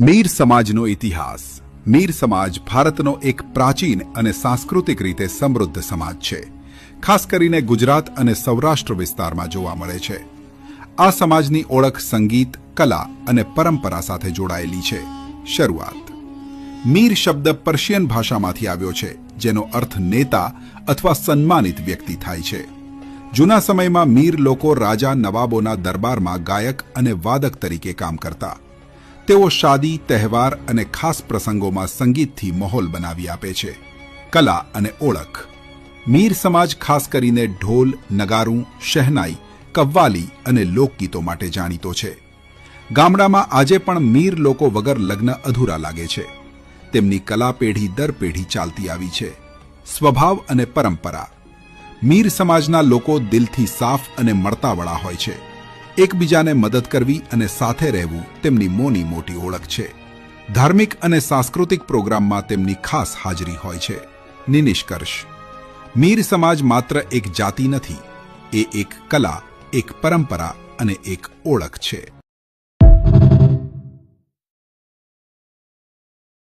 મીર સમાજનો ઇતિહાસ. મીર સમાજ ભારતનો એક પ્રાચીન અને સાંસ્કૃતિક રીતે સમૃદ્ધ સમાજ છે. ખાસ કરીને ગુજરાત અને સૌરાષ્ટ્ર વિસ્તારમાં જોવા મળે છે. આ સમાજની ઓળખ સંગીત, કલા અને પરંપરા સાથે જોડાયેલી છે. શરૂઆત. મીર શબ્દ પર્શિયન ભાષામાંથી આવ્યો છે, જેનો અર્થ નેતા અથવા સન્માનિત વ્યક્તિ થાય છે. જૂના સમયમાં મીર લોકો રાજા નવાબોના દરબારમાં ગાયક અને વાદક તરીકે કામ કરતા. તેઓ શાદી, તહેવાર અને ખાસ પ્રસંગોમાં સંગીતથી માહોલ બનાવી આપે છે. કલા અને ઓળખ. મીર સમાજ ખાસ કરીને ઢોલ, નગારું, શહેનાઈ, કવ્વાલી અને લોકગીતો માટે જાણીતો છે. ગામડામાં આજે પણ મીર લોકો વગર લગ્ન અધૂરા લાગે છે. તેમની કલા પેઢી દર પેઢી ચાલતી આવી છે. સ્વભાવ અને પરંપરા. મીર સમાજના લોકો દિલથી સાફ અને મળતાવળા હોય છે. એકબીજાને મદદ કરવી અને સાથે રહેવું તેમની મોની મોટી ઓળખ છે. ધાર્મિક અને સાંસ્કૃતિક પ્રોગ્રામમાં તેમની ખાસ હાજરી હોય છે. નિષ્કર્ષ. મીર સમાજ માત્ર એક જાતિ નથી, એ એક કલા, એક પરંપરા અને એક ઓળખ છે.